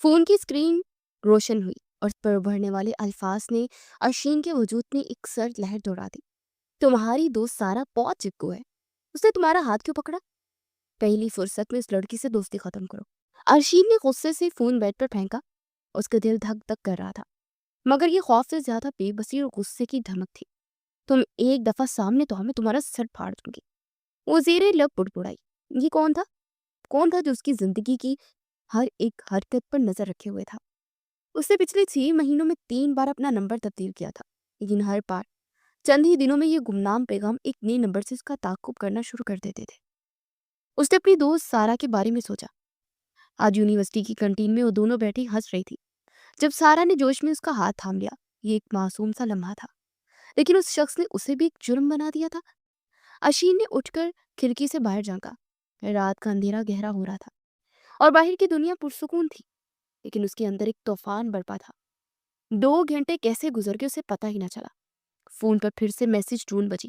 Phone کی screen روشن ہوئی اور اس پر ابھرنے والے الفاظ نے ارشین کے وجود میں ایک سرد لہر دوڑا دی۔ تمہاری دوست سارا بہت چپکو ہے، اس نے تمہارا ہاتھ کیوں پکڑا؟ پہلی فرصت میں اس لڑکی سے دوستی ختم کرو۔ ارشین نے غصے سے فون بیڈ پر پھینکا۔ اس کا دل دھک دھک کر رہا تھا، مگر یہ خوف سے زیادہ بے بسی اور غصے کی دھمک تھی۔ تم ایک دفعہ سامنے تو میں تمہارا سر پھاڑ دوں گی۔ وہ زیر لب بڑبڑائی۔ یہ کون تھا جو اس کی زندگی کی ہر ایک حرکت پر نظر رکھے ہوئے تھا؟ اس نے پچھلے 6 مہینوں میں 3 بار اپنا نمبر تبدیل کیا تھا، لیکن ہر بار چند ہی دنوں میں یہ گمنام پیغام ایک نئے نمبر سے اس کا تعاقب کرنا شروع کر دیتے تھے۔ اس نے اپنی دوست سارا کے بارے میں سوچا۔ آج یونیورسٹی کی کنٹین میں وہ دونوں بیٹھی ہنس رہی تھی جب سارا نے جوش میں اس کا ہاتھ تھام لیا۔ یہ ایک معصوم سا لمحہ تھا، لیکن اس شخص نے اسے بھی ایک جرم بنا دیا تھا۔ اشین نے اٹھ کر کھڑکی سے باہر جھانکا۔ رات کا اندھیرا گہرا ہو رہا تھا اور باہر کی دنیا پرسکون تھی، لیکن اس کے اندر ایک طوفان برپا تھا۔ 2 گھنٹے کیسے گزر گئے اسے پتہ ہی نہ چلا۔ فون پر پھر سے میسج ٹون بجی۔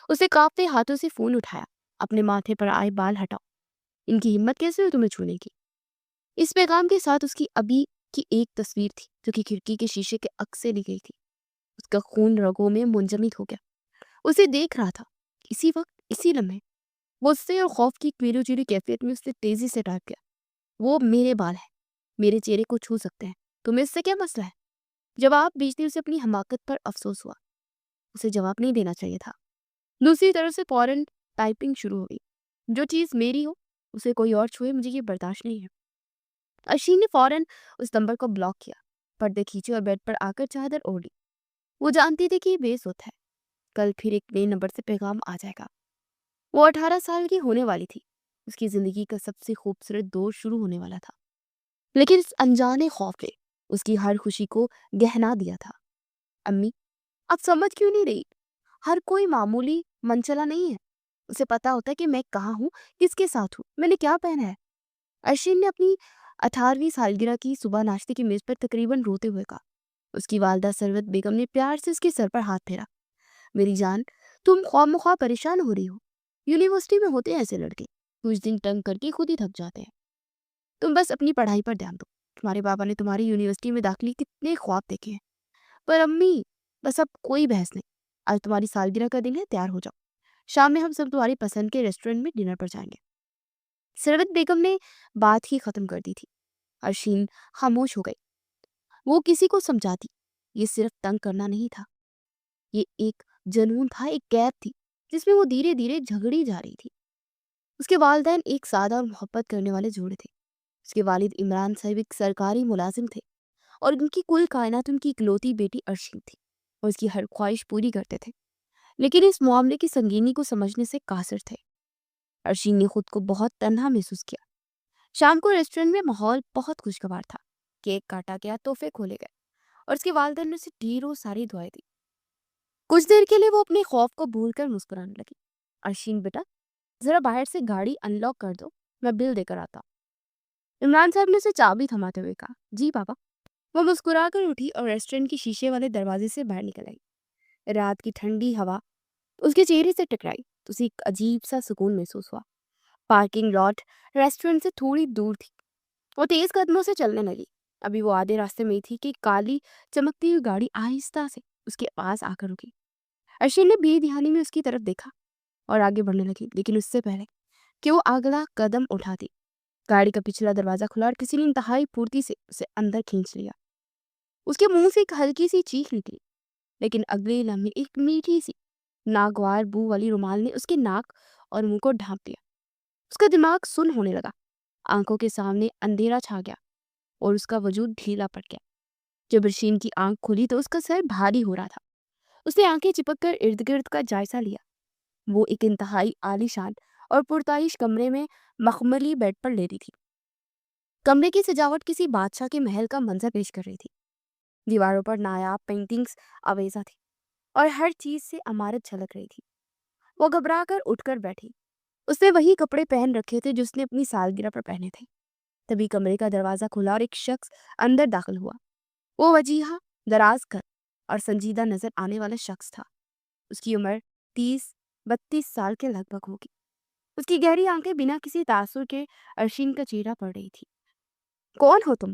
اسے کانپتے ہاتھوں سے فون اٹھایا۔ اپنے ماتھے پر آئے بال ہٹاؤ، ان کی ہمت کیسے ہوئی تمہیں چھونے کی؟ اس پیغام کے ساتھ اس کی ابھی کی ایک تصویر تھی جو کہ کھڑکی کے شیشے کے عکس سے لی گئی تھی۔ اس کا خون رگوں میں منجمد ہو گیا۔ اسے دیکھ رہا تھا۔ اسی وقت، اسی لمحے، غصے اور خوف کی میرو چیری کیفیت میں اس نے تیزی سے ٹائپ کیا۔ وہ میرے بال ہیں، میرے چہرے کو چھو سکتے ہیں، تمہیں اس سے کیا مسئلہ ہے؟ جواب بھیجتے اسے اپنی حماقت پر افسوس ہوا۔ اسے جواب نہیں دینا چاہیے تھا۔ دوسری طرف سے فوراً ٹائپنگ شروع ہو گئی۔ جو چیز میری ہو اسے کوئی اور چھوئے، مجھے یہ برداشت نہیں ہے۔ اشین نے فوراً اس نمبر کو بلاک کیا، پردے کھینچے اور بیڈ پر آ کر چادر اوڑھ لی۔ وہ جانتی تھی کہ یہ بے سود ہے، کل پھر ایک نئے نمبر سے پیغام آ جائے گا۔ وہ 18 سال کی ہونے والی تھی۔ اس کی زندگی کا سب سے خوبصورت دور شروع ہونے والا تھا، لیکن اس انجانے خوف نے اس کی ہر خوشی کو گہنا دیا تھا۔ امی، آپ سمجھ کیوں نہیں رہی؟ ہر کوئی معمولی منچلا نہیں ہے۔ اسے پتا ہوتا ہے کہ میں کہاں ہوں، کس کے ساتھ ہوں، میں نے کیا پہنا ہے۔ ارشین نے اپنی 18ویں سالگرہ کی صبح ناشتے کی میز پر تقریباً روتے ہوئے کہا۔ اس کی والدہ ثروت بیگم نے پیار سے اس کے سر پر ہاتھ پھیرا۔ میری جان، تم خواہ مخواہ پریشان ہو رہی ہو۔ یونیورسٹی میں ہوتے ہیں ایسے لڑکے، کچھ دن تنگ کر کے خود ہی تھک جاتے ہیں۔ تم بس اپنی پڑھائی پر دھیان دو۔ تمہارے بابا نے تمہاری یونیورسٹی میں داخلی کتنے خواب دیکھے ہیں۔ پر امی، بس اب کوئی بحث نہیں۔ آج تمہاری سالگرہ کا دن ہے، تیار ہو جاؤ۔ شام میں ہم سب تمہاری پسند کے ریسٹورنٹ میں ڈنر پر جائیں گے۔ ثروت بیگم نے بات ہی ختم کر دی تھی۔ ارشین خاموش ہو گئی۔ وہ کسی کو سمجھاتی، یہ صرف تنگ کرنا نہیں تھا، یہ ایک جنون تھا، ایک قید تھی جس میں وہ دھیرے دھیرے جھگڑی جا رہی تھی۔ اس کے والدین ایک سادہ اور محبت کرنے والے جوڑے تھے۔ اس کے والد عمران صاحب ایک سرکاری ملازم تھے اور ان کی کل کائنات ان کی اکلوتی بیٹی ارشین تھی، اور اس کی ہر خواہش پوری کرتے تھے، لیکن اس معاملے کی سنگینی کو سمجھنے سے قاصر تھے۔ ارشین نے خود کو بہت تنہا محسوس کیا۔ شام کو ریسٹورنٹ میں ماحول بہت خوشگوار تھا۔ کیک کاٹا گیا، تحفے کھولے گئے اور اس کے والدین نے اسے ڈھیروں ساری دعائیں دی۔ کچھ دیر کے لیے وہ اپنے خوف کو بھول کر مسکرانے لگی۔ ارشین بیٹا، ذرا باہر سے گاڑی انلاک کر دو، میں بل دے کر آتا ہوں۔ عمران صاحب نے اسے چابی تھماتے ہوئے کہا۔ جی پاپا۔ وہ مسکرا کر اٹھی اور ریسٹورنٹ کی شیشے والے دروازے سے باہر نکل آئی۔ رات کی ٹھنڈی ہوا اس کے چہرے سے ٹکرائی تو اسے ایک عجیب سا سکون محسوس ہوا۔ پارکنگ لاٹ ریسٹورنٹ سے تھوڑی دور تھی۔ وہ تیز قدموں سے چلنے لگی۔ ابھی وہ آدھے راستے میں تھی کہ کالی چمکتی ہوئی گاڑی آہستہ سے اس کے پاس آ کر رکی۔ ارشین نے بے دھیانی میں اس کی طرف دیکھا اور آگے بڑھنے لگی، لیکن اس سے پہلے کہ وہ اگلا قدم اٹھاتی، گاڑی کا پچھلا دروازہ کھلا اور کسی نے انتہائی پھرتی سے اسے اندر کھینچ لیا۔ اس کے منہ سے ایک ہلکی سی چیخ نکلی، لیکن اگلے لمحے ایک میٹھی سی ناگوار بو والی رومال نے اس کے ناک اور منہ کو ڈھانپ لیا۔ اس کا دماغ سن ہونے لگا، آنکھوں کے سامنے اندھیرا چھا گیا اور اس کا وجود ڈھیلا پڑ گیا۔ جب ارشین کی آنکھ کھلی تو اس کا سر بھاری ہو رہا تھا۔ اس نے آنکھیں چپک کر ارد گرد کا جائزہ لیا۔ وہ ایک انتہائی عالی شان اور پرتعیش کمرے میں مخملی بیڈ پر لیٹی تھی۔ کمرے کی سجاوٹ کسی بادشاہ کے محل کا منظر پیش کر رہی تھی۔ دیواروں پر نایاب پینٹنگز آویزہ تھی اور ہر چیز سے عمارت جھلک رہی تھی۔ وہ گھبرا کر اٹھ کر بیٹھی۔ اس نے وہی کپڑے پہن رکھے تھے جو اس نے اپنی سالگرہ پر پہنے تھے۔ تبھی کمرے کا دروازہ کھلا اور ایک شخص اندر داخل ہوا۔ وہ وجیہہ، دراز کر اور سنجیدہ نظر آنے والا شخص تھا۔ اس کی عمر 30-32 سال کے لگ بھگ ہوگی۔ اس کی گہری آنکھیں بنا کسی تاثر کے ارشین کا چہرہ پڑھ رہی تھی۔ کون ہو تم؟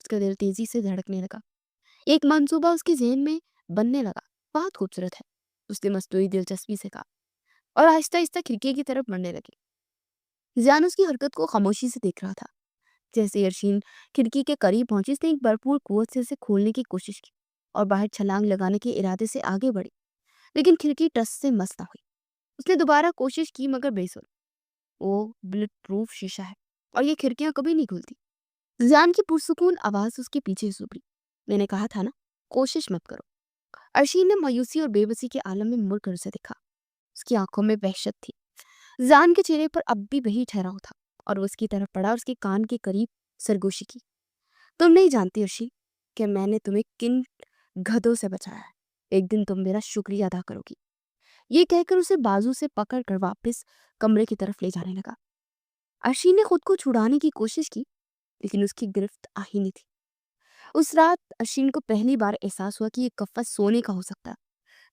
اس کا دل تیزی سے دھڑکنے لگا۔ ایک منصوبہ اس کے ذہن میں بننے لگا۔ بہت خوبصورت ہے، اس نے مصنوعی دلچسپی سے کہا، اور آہستہ آہستہ کھڑکی کی طرف بڑھنے لگی۔ زیان اس کی حرکت کو خاموشی سے دیکھ رہا تھا۔ جیسے ارشین کھڑکی کے قریب پہنچی، اس نے ایک بھرپور قوت سے اسے کھولنے کی کوشش کی اور باہر چھلانگ لگانے کے ارادے سے آگے بڑھی، لیکن کھڑکی ٹس سے مس نہ ہوئی۔ اس نے دوبارہ کوشش کی مگر بے سر۔ وہ بلٹ پروف شیشہ ہے اور یہ کھڑکیاں کبھی نہیں کھلتی۔ زیان کی پرسکون آواز اس کے پیچھے سبری۔ میں نے کہا تھا نا، کوشش مت کرو۔ ارشین نے مایوسی اور بے بسی کے عالم میں مڑ کر اسے دیکھا۔ اس کی آنکھوں میں وحشت تھی۔ زیان کے چہرے پر اب بھی وہی ٹھہراؤ تھا اور وہ اس کی طرف پڑا اور اس کے کان کے قریب سرگوشی کی۔ تم نہیں جانتی ارشی کہ میں نے تمہیں کن گدھوں سے بچایا ہے۔ ایک دن تم میرا شکریہ ادا کرو گی۔ یہ کہہ کر اسے بازو سے پکڑ کر واپس کمرے کی طرف لے جانے لگا۔ ارشی نے خود کو چھڑانے کی کوشش کی لیکن اس کی گرفت آ ہی نہیں تھی۔ اس رات ارشین کو پہلی بار احساس ہوا کہ یہ قفس سونے کا ہو سکتا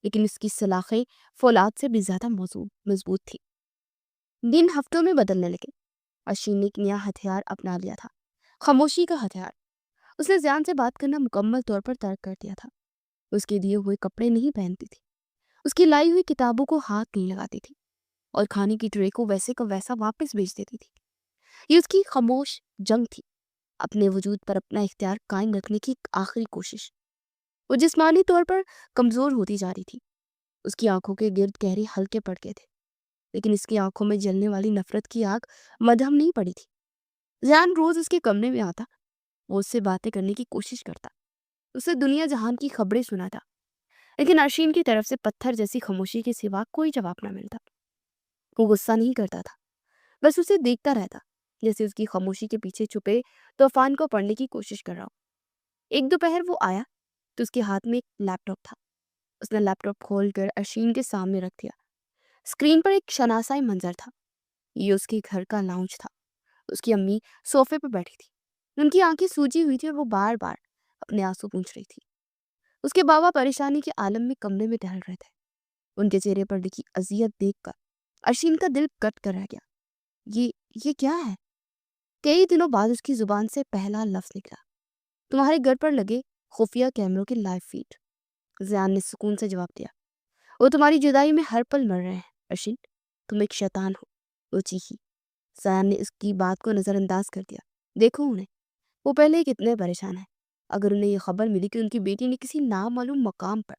لیکن اس کی سلاخیں فولاد سے بھی زیادہ مضبوط تھی۔ دن ہفتوں میں بدلنے لگے۔ ارشین نے ایک نیا ہتھیار اپنا لیا تھا، خاموشی کا ہتھیار۔ اس نے زیان سے بات کرنا مکمل طور پر ترک کر دیا تھا۔ اس کے دیے ہوئے کپڑے نہیں پہنتی تھی، اس کی لائی ہوئی کتابوں کو ہاتھ نہیں لگاتی تھی اور کھانے کی ٹرے کو ویسے کا ویسا واپس بھیج دیتی تھی۔ یہ اس کی خاموش جنگ تھی، اپنے وجود پر اپنا اختیار قائم رکھنے کی ایک آخری کوشش۔ وہ جسمانی طور پر کمزور ہوتی جا رہی تھی۔ اس کی آنکھوں کے گرد گہرے ہلکے پڑ گئے تھے، لیکن اس کی آنکھوں میں جلنے والی نفرت کی آگ مدھم نہیں پڑی تھی۔ زیان روز اس کے کمرے میں آتا، وہ اس سے باتیں کرنے کی کوشش کرتا، اسے دنیا جہان کی خبریں سناتا، لیکن ارشین کی طرف سے پتھر جیسی خاموشی کے سوا کوئی جواب نہ ملتا۔ وہ غصہ نہیں کرتا تھا، بس اسے دیکھتا رہتا، جیسے اس کی خاموشی کے پیچھے چھپے طوفان کو پڑھنے کی کوشش کر رہا ہو۔ ایک دوپہر وہ آیا تو اس کے ہاتھ میں ایک لیپ ٹاپ تھا۔ اس نے لیپ ٹاپ کھول کر ارشین کے سامنے رکھ دیا۔ اسکرین پر ایک شناسائی منظر تھا۔ یہ اس کے گھر کا لاؤنج تھا۔ اس کی امی صوفے پر بیٹھی تھی، ان کی آنکھیں سوجی ہوئی تھی اور وہ بار بار اپنے آنسو پونچھ رہی تھی۔ اس کے بابا پریشانی کے عالم میں کمرے میں ٹہل رہے تھے۔ ان کے چہرے پر لکھی اذیت دیکھ کر ارشین کا دل کٹ کر رہ گیا۔ یہ کیا ہے؟ کئی دنوں بعد اس کی زبان سے پہلا لفظ نکلا، تمہارے گھر پر لگے خفیہ کیمروں کی لائیو فیڈ۔ زیان نے سکون سے جواب دیا، وہ تمہاری جدائی میں ہر پل مر رہے ہیں ارشین، تم ایک شیطان ہو۔ وہ چیخی۔ زیان نے اس کی بات کو نظر انداز کر دیا۔ دیکھو انہیں، وہ پہلے ہی کتنے پریشان ہیں۔ اگر انہیں یہ خبر ملی کہ ان کی بیٹی نے کسی نامعلوم مقام پر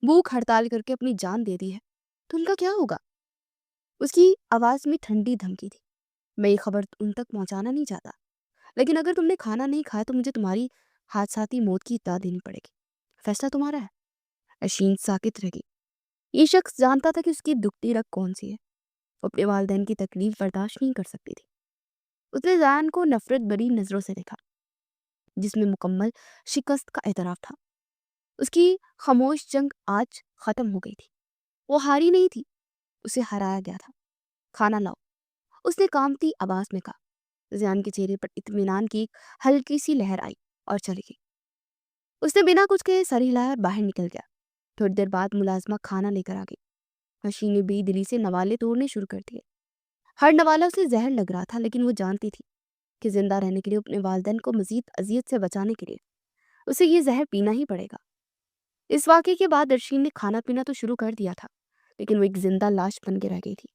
بھوک ہڑتال کر کے اپنی جان دے دی ہے تو ان کا کیا ہوگا؟ اس کی آواز میں ٹھنڈی دھمکی تھی۔ میں یہ خبر ان تک پہنچانا نہیں چاہتا، لیکن اگر تم نے کھانا نہیں کھایا تو مجھے تمہاری حادثاتی موت کی اطلاع دینی پڑے گی۔ فیصلہ تمہارا ہے۔ ارشین ساکت رہ گئی۔ یہ شخص جانتا تھا کہ اس کی دکھتی رگ کون سی ہے۔ وہ اپنے والدین کی تکلیف برداشت نہیں کر سکتی تھی۔ اس نے زیان کو نفرت بری نظروں سے دیکھا، جس میں مکمل شکست کا اعتراف تھا۔ اس کی خاموش جنگ آج ختم ہو گئی تھی۔ وہ ہاری نہیں تھی، اسے ہرایا گیا تھا۔ کھانا لاؤ، اس نے کامتی آواز میں کہا۔ زیان کے چہرے پر اطمینان کی ایک ہلکی سی لہر آئی اور چلی گئی۔ اس نے بنا کچھ کہے سر ہلایا اور باہر نکل گیا۔ تھوڑی دیر بعد ملازمہ کھانا لے کر آ گئی۔ ارشین نے بے دلی سے نوالے توڑنے شروع کر دیے۔ ہر نوالا اسے زہر لگ رہا تھا، لیکن وہ جانتی تھی کہ زندہ رہنے کے لیے، اپنے والدین کو مزید اذیت سے بچانے کے لیے اسے یہ زہر پینا ہی پڑے گا۔ اس واقعے کے بعد ارشین نے کھانا پینا تو شروع کر دیا تھا، لیکن وہ ایک زندہ لاش بن کے رہ گئی تھی۔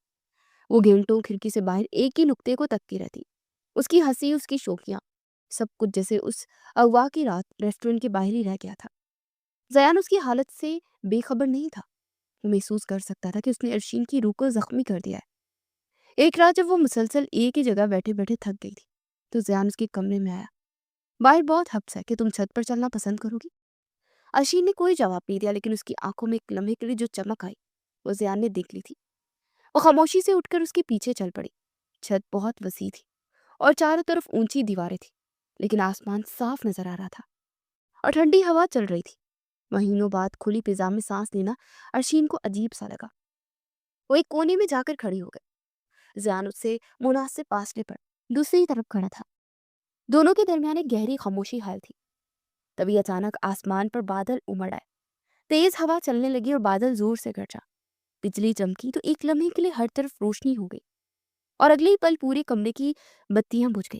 وہ گھنٹوں کھڑکی سے باہر ایک ہی نقطے کو تکتی رہتی۔ اس کی ہنسی، اس کی شوخیاں، سب کچھ جیسے اس اغوا کی رات ریسٹورنٹ کے باہر ہی رہ گیا تھا۔ زیان اس کی حالت سے بے خبر نہیں تھا۔ وہ محسوس کر سکتا تھا کہ اس نے ارشین کی روح کو زخمی کر دیا ہے۔ ایک رات جب وہ مسلسل ایک ہی جگہ بیٹھے بیٹھے تھک گئی تھی تو زیان اس کے کمرے میں آیا۔ باہر بہت ہبس ہے کہ تم چھت پر چلنا پسند کرو گی؟ ارشین نے کوئی جواب نہیں دیا، لیکن اس کی آنکھوں میں ایک لمحے کے لیے جو چمک آئی وہ زیان نے دیکھ لی تھی۔ وہ خاموشی سے اٹھ کر اس کے پیچھے چل پڑی۔ چھت بہت وسیع تھی اور چاروں طرف اونچی دیواریں تھیں، لیکن آسمان صاف نظر آ رہا تھا اور ٹھنڈی ہوا چل رہی تھی۔ مہینوں بعد کھلی فضا میں سانس لینا ارشین کو عجیب سا لگا۔ وہ ایک کونے میں جا کر کھڑی ہو گئی۔ زیان اس سے مناسب فاصلے پر دوسری طرف کھڑا تھا۔ دونوں کے درمیان ایک گہری خاموشی حائل تھی۔ تبھی اچانک آسمان پر بادل امڑ آئے۔ تیز ہوا چلنے لگی اور بادل زور سے گرجا۔ بجلی چمکی تو ایک لمحے کے لیے ہر طرف روشنی ہو گئی اور اگلے ہی پل پورے کمرے کی بتیاں بجھ گئی۔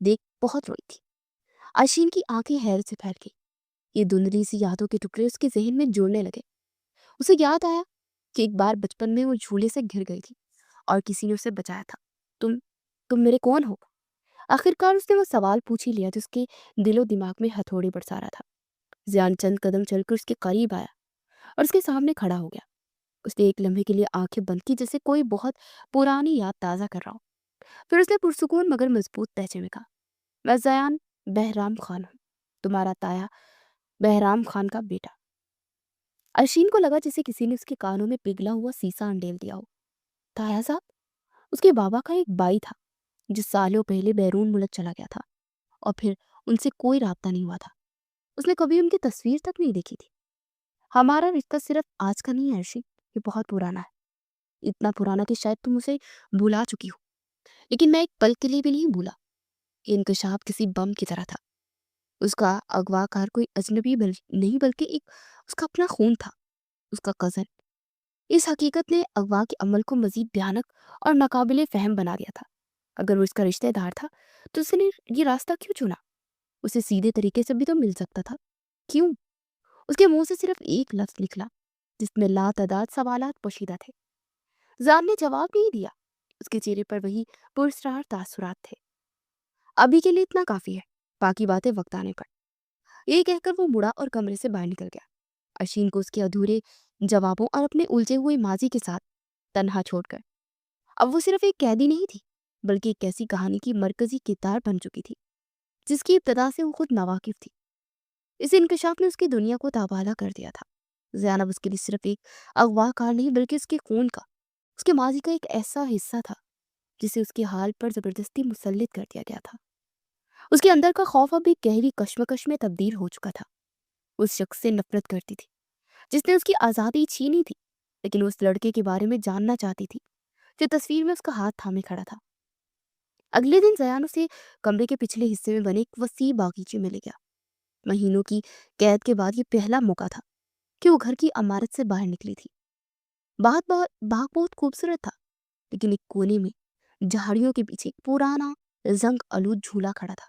دیکھ بہت روئی تھی۔ آشین کی آنکھیں حیرت سے پھیل گئی۔ یہ دھندلی سی یادوں کے ٹکڑے اس کے ذہن میں جڑنے لگے۔ اسے یاد آیا کہ ایک بار بچپن میں وہ جھولے سے گر گئی تھی اور کسی نے اسے بچایا تھا۔ تم تم میرے کون ہو؟ آخرکار اس نے وہ سوال پوچھ ہی لیا جو اس کے دل و دماغ میں ہتھوڑی برسا رہا تھا۔ زیان چند قدم چل کر اس کے قریب آیا اور اس کے سامنے کھڑا ہو گیا۔ اس نے ایک لمحے کے لیے آنکھیں بند کی جیسے کوئی بہت پرانی یاد تازہ کر رہا ہو۔ پھر اس نے پرسکون مگر مضبوط لہجے میں کہا، میں زیان بہرام خان ہوں، تمہارا تایا بہرام خان کا بیٹا۔ اشین کو لگا جیسے کسی نے اس کے کانوں میں پگھلا ہوا سیسا انڈیل دیا ہو۔ تایا صاحب؟ اس کے بابا کا ایک بھائی تھا جو سالوں پہلے بیرون ملک چلا گیا تھا اور پھر ان سے کوئی رابطہ نہیں ہوا تھا۔ اس نے کبھی ان کی تصویر تک نہیں دیکھی تھی۔ ہمارا رشتہ صرف آج کا نہیں ہے ارشی، یہ بہت پرانا ہے، اتنا پرانا کہ شاید تم اسے بھلا چکی ہو، لیکن میں ایک پل کے لیے بھی نہیں بھولا۔ یہ انکشاف کسی بم کی طرح تھا۔ اس کا اغوا کار کوئی اجنبی نہیں بلکہ ایک اس کا اپنا خون تھا، اس کا کزن۔ اس حقیقت نے اغوا کے عمل کو مزید بھیانک اور ناقابل فہم بنا دیا تھا۔ اگر وہ اس کا رشتہ دار تھا تو اس نے یہ راستہ کیوں چنا؟ اسے سیدھے طریقے سے بھی تو مل سکتا تھا، کیوں؟ اس کے منہ سے صرف ایک لفظ نکلا جس میں لاتعداد سوالات پوشیدہ تھے۔ زان نے جواب نہیں دیا۔ اس کے چہرے پر وہی پراسرار تاثرات تھے۔ ابھی کے لیے اتنا کافی ہے، باقی باتیں وقت آنے پر۔ یہ کہہ کر وہ مڑا اور کمرے سے باہر نکل گیا، اشین کو اس کے ادھورے جوابوں اور اپنے الجھے ہوئے ماضی کے ساتھ تنہا چھوڑ کر۔ اب وہ صرف ایک قیدی نہیں تھی بلکہ ایک ایسی کہانی کی مرکزی کردار بن چکی تھی جس کی ابتدا سے وہ خود ناواقف تھی۔ اس انکشاف نے اس کی دنیا کو تابالہ کر دیا تھا۔ زینب اس کے لیے صرف ایک اغوا کار نہیں بلکہ اس کے خون کا، اس کے ماضی کا ایک ایسا حصہ تھا جسے اس کے حال پر زبردستی مسلط کر دیا گیا تھا۔ اس کے اندر کا خوف اب ایک گہری کشمکش میں تبدیل ہو چکا تھا۔ اس شخص سے نفرت کرتی تھی جس نے اس کی آزادی چھینی تھی، لیکن اس لڑکے کے بارے میں جاننا چاہتی تھی جو تصویر میں اس کا ہاتھ تھامے کھڑا تھا۔ اگلے دن زیان اسے کمرے کے پچھلے حصے میں بنے ایک وسیع باغیچے میں لے گیا۔ مہینوں کی قید کے بعد یہ پہلا موقع تھا کہ وہ گھر کی عمارت سے باہر نکلی تھی۔ باغ بہت خوبصورت تھا، لیکن ایک کونے میں جھاڑیوں کے پیچھے ایک پرانا زنگ آلود جھولا کھڑا تھا۔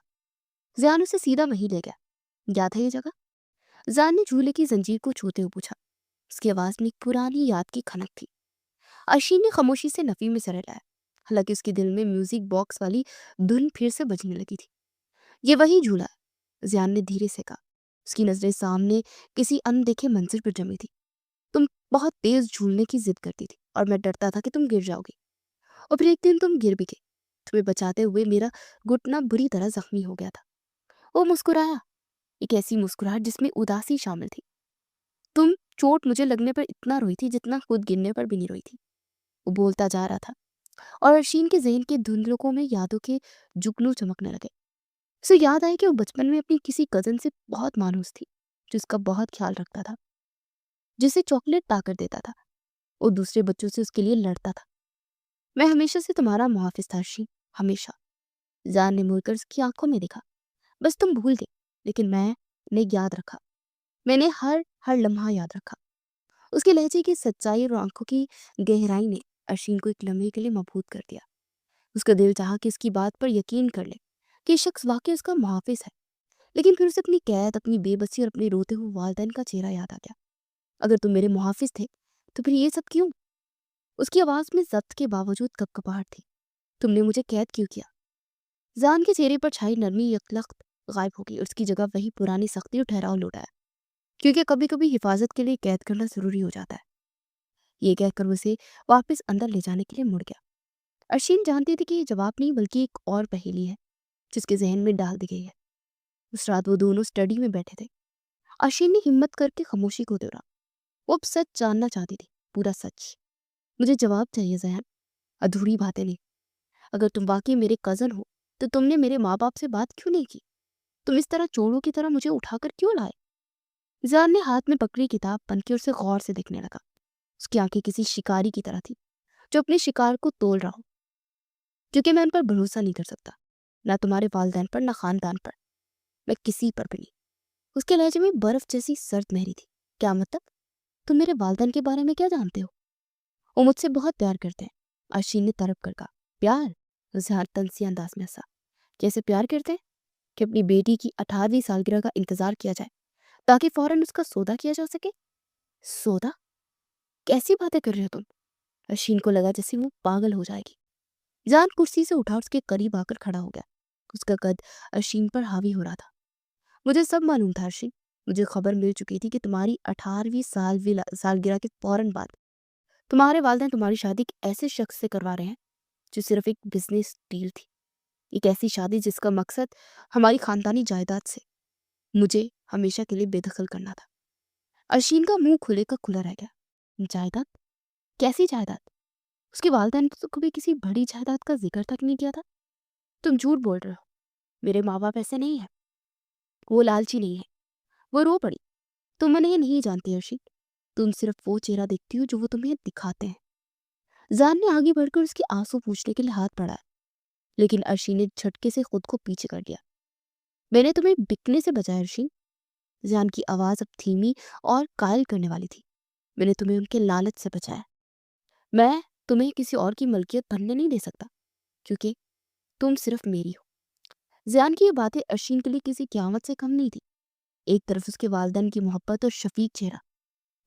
زیان اسے سیدھا وہیں لے گیا۔ یاد ہے یہ جگہ؟ زیان نے جھولے کی زنجیر کو چھوتے ہوئے پوچھا۔ اس کی آواز میں ایک پرانی یاد کی کھنک تھی۔ اشین نے خاموشی سے نفی میں سر ہلایا، حالانکہ اس کے دل میں میوزک باکس والی دھن پھر سے بجنے لگی تھی۔ یہ وہی جھولا ہے، زیان نے دھیرے سے کہا۔ اس کی نظریں سامنے کسی اندیکھے منظر پر جمی تھی۔ تم بہت تیز جھولنے کی ضد کرتی تھی اور میں ڈرتا تھا کہ تم گر جاؤ گی، اور پھر ایک دن تم گر بھی گئے۔ تمہیں بچاتے ہوئے میرا گھٹنا بری طرح زخمی ہو گیا تھا۔ وہ مسکرایا، ایک ایسی مسکراہٹ جس میں اداسی شامل تھی۔ تم چوٹ مجھے لگنے پر اتنا روئی تھی جتنا خود گرنے پر بھی نہیں روئی تھی۔ وہ بولتا جا رہا تھا اور ارشین کے ذہن کے دھندلکوں میں یادوں کے جگنو چمکنے لگے۔ اسے یاد آیا کہ وہ بچپن میں اپنی کسی کزن سے بہت مانوس تھی جو اس کا بہت خیال رکھتا تھا، جسے چاکلیٹ لا کر دیتا تھا، اور دوسرے بچوں سے اس کے لیے لڑتا تھا۔ میں ہمیشہ سے تمہارا محافظ تھا ارشین، ہمیشہ۔ زان نے مڑ کر اس کی آنکھوں میں دیکھا۔ بس تم بھول گئے، لیکن میں نے یاد رکھا، میں نے ہر لمحہ یاد رکھا۔ اس کے لہجے کی سچائی اور آنکھوں کی گہرائی نے ارشین کو ایک لمحے کے لیے مبہوت کر دیا۔ اس کا دل چاہا کہ اس کی بات پر یقین کر لے کہ یہ شخص واقعی اس کا محافظ ہے، لیکن پھر اسے اپنی قید، اپنی بے بسی اور اپنے روتے ہوئے والدین کا چہرہ یاد آ گیا۔ اگر تم میرے محافظ تھے تو پھر یہ سب کیوں؟ اس کی آواز میں ضبط کے باوجود کپکپاہٹ تھی۔ تم نے مجھے قید کیوں کیا؟ زان کے چہرے پر چھائی نرمی یکلخت غائب ہو گئی اور اس کی جگہ وہی پرانی سختی اور ٹھہراؤ لوٹ آیا، کیونکہ کبھی کبھی حفاظت کے لیے قید کرنا ضروری ہو جاتا ہے۔ یہ کہہ کر اسے واپس اندر لے جانے کے لیے مڑ گیا۔ ارشین جانتی تھی کہ یہ جواب نہیں بلکہ ایک اور پہیلی ہے جس کے ذہن میں ڈال دی گئی ہے۔ اس رات وہ دونوں اسٹڈی میں بیٹھے تھے۔ ارشین نے ہمت کر کے خاموشی کو توڑا۔ وہ اب سچ جاننا چاہتی تھی، پورا سچ۔ مجھے جواب چاہیے زیان، ادھوری باتیں نہیں۔ اگر تم واقعی میرے کزن ہو تو تم نے میرے ماں باپ سے بات کیوں نہیں کی؟ تم اس طرح چوروں کی طرح مجھے اٹھا کر کیوں لائے؟ زیان نے ہاتھ میں پکڑی کتاب بند کی اور اسے غور سے دیکھنے لگا۔ اس کی آنکھیں کسی شکاری کی طرح تھی جو اپنے شکار کو تول رہا ہو۔ کیونکہ میں ان پر بھروسہ نہیں کر سکتا، نہ تمہارے والدین پر، نہ خاندان پر، میں کسی پر بھی نہیں۔ اس کے لہجے میں برف جیسی سرد مہری تھی۔ کیا مطلب؟ تم میرے والدین کے بارے میں کیا جانتے ہو؟ وہ مجھ سے بہت پیار کرتے ہیں، ارشین نے طرب کر کہا۔ پیار؟ زہر تنسی انداز میں ہنسا۔ کیسے پیار کرتے ہیں کہ اپنی بیٹی کی 18ویں سالگرہ کا انتظار کیا جائے تاکہ فوراً اس کا سودا کیا جا سکے۔ سودا؟ کیسی باتیں کر رہے ہو تم؟ اشین کو لگا جیسے وہ پاگل ہو جائے گی۔ جان کرسی سے اٹھا اور اس کے قریب آ کر کھڑا ہو گیا۔ اس کا قد اشین پر حاوی ہو رہا تھا۔ مجھے سب معلوم تھا اشین، مجھے خبر مل چکی تھی کہ تمہاری 18ویں سالگرہ کے فوراً بعد تمہارے والدین تمہاری شادی ایک ایسے شخص سے کروا رہے ہیں جو صرف ایک بزنس ڈیل تھی، ایک ایسی شادی جس کا مقصد ہماری خاندانی جائیداد سے مجھے ہمیشہ کے لیے بے دخل کرنا تھا۔ اشین کا منہ کھلے کا کھلا رہ گیا۔ جائیداد؟ کیسی جائیداد؟ اس کے والدین نے تو کبھی کسی بڑی جائیداد کا ذکر تک نہیں کیا تھا۔ تم جھوٹ بول رہے ہو، میرے ماں باپ ایسے نہیں ہیں، وہ لالچی نہیں ہے۔ وہ رو پڑی۔ تم انہیں نہیں جانتی ارشد، تم صرف وہ چہرہ دیکھتی ہو جو وہ تمہیں دکھاتے ہیں۔ زان نے آگے بڑھ کر اس کے آنسو پوچھنے کے لیے ہاتھ بڑھایا، لیکن ارشین نے جھٹکے سے خود کو پیچھے کر دیا۔ میں نے تمہیں بکنے سے بچایا ارشین۔ زان کی آواز اب دھیمی اور قائل کرنے والی تھی۔ میں نے تمہیں ان کے لالچ سے بچایا۔ میں تمہیں کسی اور کی ملکیت بننے نہیں دے سکتا کیونکہ تم صرف میری ہو۔ زیان کی یہ باتیں ارشین کے لیے کسی قیامت سے کم نہیں تھی۔ ایک طرف اس کے والدین کی محبت اور شفیق چہرہ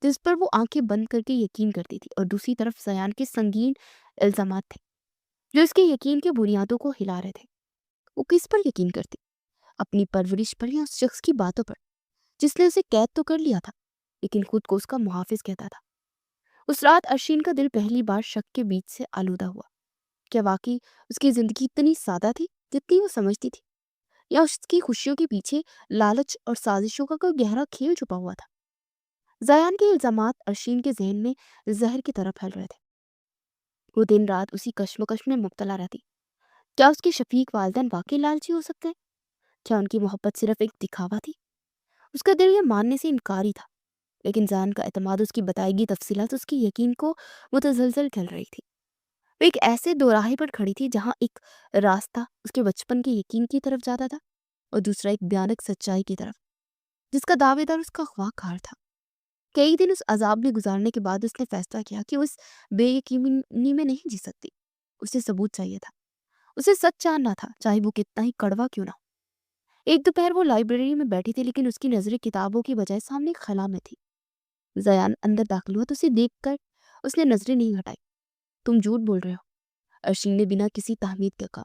جس پر وہ آنکھیں بند کر کے یقین کرتی تھی، اور دوسری طرف زیان کے سنگین الزامات تھے جو اس کے یقین کے بنیادوں کو ہلا رہے تھے۔ وہ کس پر یقین کرتی؟ اپنی پرورش پر یا اس شخص کی باتوں پر جس نے اسے قید تو کر لیا تھا لیکن خود کو اس کا محافظ کہتا تھا؟ اس رات ارشین کا دل پہلی بار شک کے بیچ سے آلودہ ہوا۔ کیا واقعی اس کی زندگی اتنی سادہ تھی جتنی وہ سمجھتی تھی، یا اس کی خوشیوں کے پیچھے لالچ اور سازشوں کا کوئی گہرا کھیل چھپا ہوا تھا؟ زیان کے الزامات ارشین کے ذہن میں زہر کی طرح پھیل رہے تھے۔ وہ دن رات اسی کشمکش میں مبتلا رہتی۔ کیا اس کے شفیق والدین واقعی لالچی ہو سکتے ہیں؟ کیا ان کی محبت صرف ایک دکھاوا تھی؟ اس کا دل یہ ماننے سے انکاری تھا، لیکن زیان کا اعتماد، اس کی بتائی گئی تفصیلات اس کی یقین کو متزلزل کر رہی تھی۔ وہ ایک ایسے دوراہے پر کھڑی تھی جہاں ایک راستہ اس کے بچپن کے یقین کی طرف جاتا تھا اور دوسرا ایک بھیانک سچائی کی طرف جس کا دعوے دار اس کا خواہشار تھا۔ کئی دن اس عذاب میں گزارنے کے بعد اس نے فیصلہ کیا کہ وہ اس بے یقینی میں نہیں جی سکتی۔ اسے ثبوت چاہیے تھا، اسے سچ جاننا تھا، چاہے وہ کتنا ہی کڑوا کیوں نہ ہو۔ ایک دوپہر وہ لائبریری میں بیٹھی تھی، لیکن اس کی نظریں کتابوں کی بجائے سامنے ایک خلا میں تھی۔ زیان اندر داخل ہوا تو اسے دیکھ کر اس نے نظریں نہیں ہٹائی۔ تم جھوٹ بول رہے ہو، ارشین نے بنا کسی تحمید کے کہا۔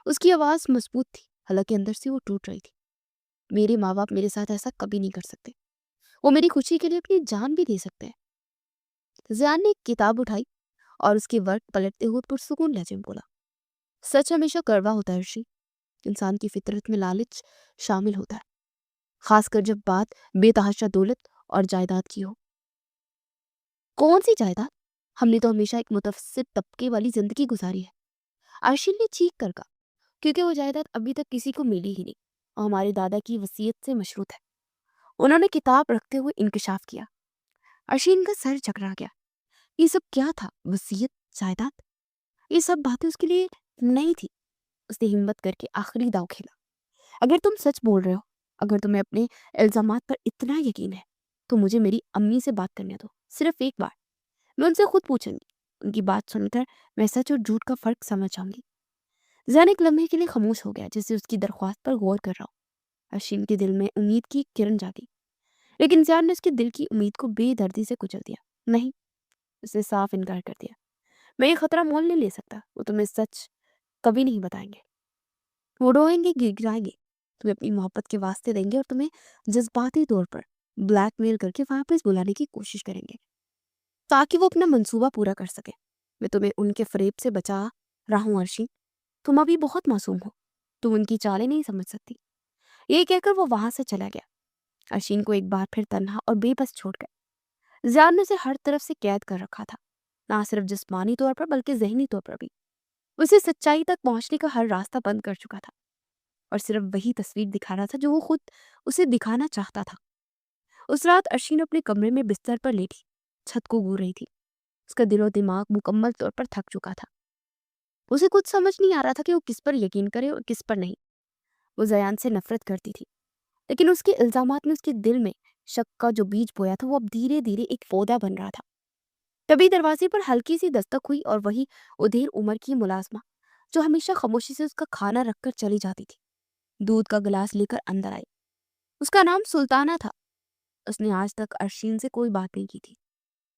اس کی آواز مضبوط تھی، حالانکہ اندر سے وہ ٹوٹ رہی تھی۔ میرے ماں باپ میرے ساتھ ایسا کبھی نہیں کر سکتے، وہ میری خوشی کے لیے اپنی جان بھی دے سکتے ہیں۔ زیان نے ایک کتاب اٹھائی اور اس کے ورق پلٹتے ہوئے پرسکون لہجے میں بولا، سچ ہمیشہ کڑوا ہوتا ہے ارشی، انسان کی فطرت میں لالچ شامل ہوتا ہے، خاص کر جب بات بے تحاشا دولت اور جائیداد کی ہو۔ کون سی جائیداد؟ ہم نے تو ہمیشہ ایک متوسط طبقے والی زندگی گزاری ہے، ارشین نے چیخ کر کہا، کیونکہ وہ جائیداد ابھی تک کسی کو ملی ہی نہیں اور ہمارے دادا کی وصیت سے مشروط ہے۔ انہوں نے کتاب رکھتے ہوئے انکشاف کیا۔ ارشین کا سر چکرا گیا۔ یہ سب کیا تھا؟ وصیت، جائیداد، یہ سب باتیں اس کے لیے نہیں تھی۔ اس نے ہمت کر کے آخری داؤ کھیلا۔ اگر تم سچ بول رہے ہو، اگر تمہیں اپنے الزامات پر اتنا یقین ہے تو مجھے میری امی سے بات کرنے دو، صرف ایک بار۔ میں ان سے خود پوچھوں گی، ان کی بات سن کر میں سچ اور جھوٹ کا فرق سمجھ جاؤں گی۔ زین ایک لمحے کے لیے خاموش ہو گیا، جیسے اس کی درخواست پر غور کر رہا ہو۔ ارشین کے دل میں امید کی کرن جاگی، لیکن زیان نے اس کے دل کی امید کو بے دردی سے کچل دیا۔ نہیں، اس نے صاف انکار کر دیا، میں یہ خطرہ مول نہیں لے سکتا۔ وہ تمہیں سچ کبھی نہیں بتائیں گے، وہ روئیں گے، گڑگڑائیں گے، تمہیں اپنی محبت کے واسطے دیں گے اور تمہیں جذباتی طور پر بلیک میل کر کے واپس بلانے کی کوشش کریں گے تاکہ وہ اپنا منصوبہ پورا کر سکے۔ میں تمہیں ان کے فریب سے بچا رہا ہوں ارشین، تم ابھی بہت معصوم ہو، تم ان کی چالیں نہیں سمجھ سکتی۔ یہ کہہ کر وہ وہاں سے چلا گیا، ارشین کو ایک بار پھر تنہا اور بے بس چھوڑ گئے۔ زیان نے اسے ہر طرف سے قید کر رکھا تھا، نہ صرف جسمانی طور پر بلکہ ذہنی طور پر بھی۔ اسے سچائی تک پہنچنے کا ہر راستہ بند کر چکا تھا اور صرف وہی تصویر دکھا رہا تھا جو وہ خود اسے دکھانا چاہتا تھا۔ اس رات ارشین اپنے کمرے میں بستر پر لیٹی چھت کو گور رہی تھی۔ اس کا دل و دماغ مکمل طور پر تھک چکا تھا۔ اسے کچھ سمجھ نہیں آ رہا تھا کہ وہ کس پر یقین کرے اور کس پر نہیں۔ وہ زیان سے نفرت کرتی تھی، لیکن اس کے الزامات نے اس کے دل میں شک کا جو بیج بویا تھا وہ اب دھیرے دھیرے ایک پودا بن رہا تھا۔ تبھی دروازے پر ہلکی سی دستک ہوئی اور وہی ادھیر عمر کی ملازمہ جو ہمیشہ خاموشی سے اس کا کھانا رکھ کر چلی جاتی تھی، دودھ کا گلاس لے کر اندر آئی۔ اس کا نام سلطانہ تھا۔ اس نے آج تک ارشین سے کوئی بات نہیں کی تھی۔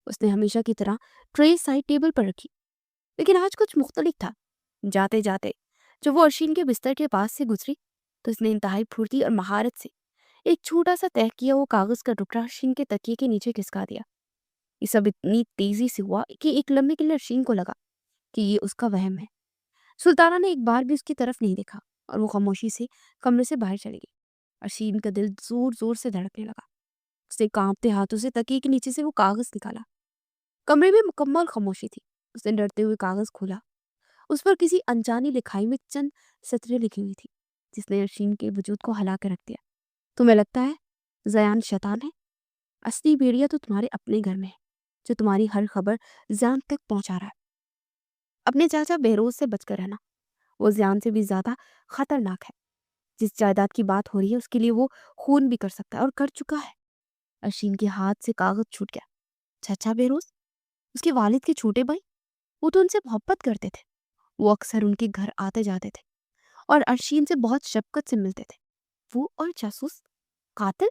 اس نے ہمیشہ کی طرح ٹرے سائڈ ٹیبل پر رکھی، لیکن آج کچھ مختلف تھا۔ جاتے جاتے جب وہ ارشین کے بستر کے پاس سے گزری تو اس نے انتہائی پھرتی اور مہارت سے ایک چھوٹا سا تہہ کیا وہ کاغذ کا ٹکڑا ارشین کے تکیے کے نیچے کھسکا دیا۔ یہ سب اتنی تیزی سے ہوا کہ ایک لمحے کے لیے ارشین کو لگا کہ یہ اس کا وہم ہے۔ سلطانہ نے ایک بار بھی اس کی طرف نہیں دیکھا اور وہ خاموشی سے کمرے سے باہر چلی گئی۔ ارشین کا دل زور زور سے دھڑکنے لگا۔ اس نے کانپتے ہاتھوں سے تکیے کے نیچے سے وہ کاغذ نکالا۔ کمرے میں مکمل خاموشی تھی۔ اس نے ڈرتے ہوئے کاغذ کھولا۔ اس پر کسی انجانی لکھائی میں چند سطریں لکھی ہوئی تھی جس نے ارشین کے وجود کو ہلا کے رکھ دیا۔ تمہیں لگتا ہے زیان شیطان ہے؟ اصلی بھیڑیا تو تمہارے اپنے گھر میں ہے، جو تمہاری ہر خبر زیان تک پہنچا رہا ہے۔ اپنے چاچا بہروز سے بچ کر رہنا، وہ زیان سے بھی زیادہ خطرناک ہے۔ جس جائیداد کی بات ہو رہی ہے اس کے لیے وہ خون بھی کر سکتا ہے اور کر چکا ہے۔ ارشین کے ہاتھ سے کاغذ چھوٹ گیا۔ چچا بہروز، اس کے والد کے چھوٹے بھائی، وہ تو ان سے محبت کرتے تھے۔ وہ اکثر ان کے گھر آتے جاتے تھے اور ارشین سے بہت شفقت سے ملتے تھے۔ وہ اور جاسوس قاتل،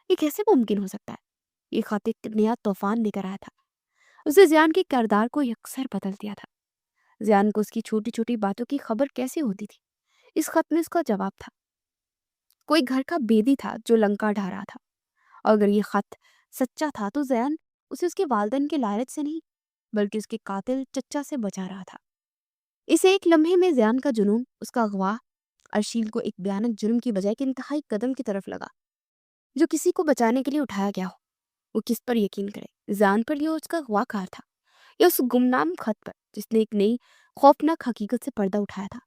یہ کیسے ممکن ہو سکتا ہے؟ یہ خط ایک نیا طوفان لے کر آیا تھا۔ اسے زیان کے کردار کو یکسر بدل دیا تھا۔ زیان کو اس کی چھوٹی چھوٹی باتوں کی خبر کیسے ہوتی تھی؟ اس خط میں اس کا جواب تھا۔ کوئی گھر کا بیدی تھا جو لنکا ڈھا رہا تھا، اور اگر یہ خط سچا تھا تو زیان اسے اس کے والدین کے لعنت سے نہیں بلکہ اس کے قاتل چچا سے بچا رہا تھا۔ اس ایک لمحے میں زیان کا جنون، اس کا اغوا، ارشین کو ایک بھیانک جرم کی بجائے کہ انتہائی قدم کی طرف لگا جو کسی کو بچانے کے لیے اٹھایا گیا ہو۔ وہ کس پر یقین کرے، زیان پر یا اس کا اغوا کار تھا، یا اس گمنام خط پر جس نے ایک نئی خوفناک حقیقت سے پردہ اٹھایا تھا۔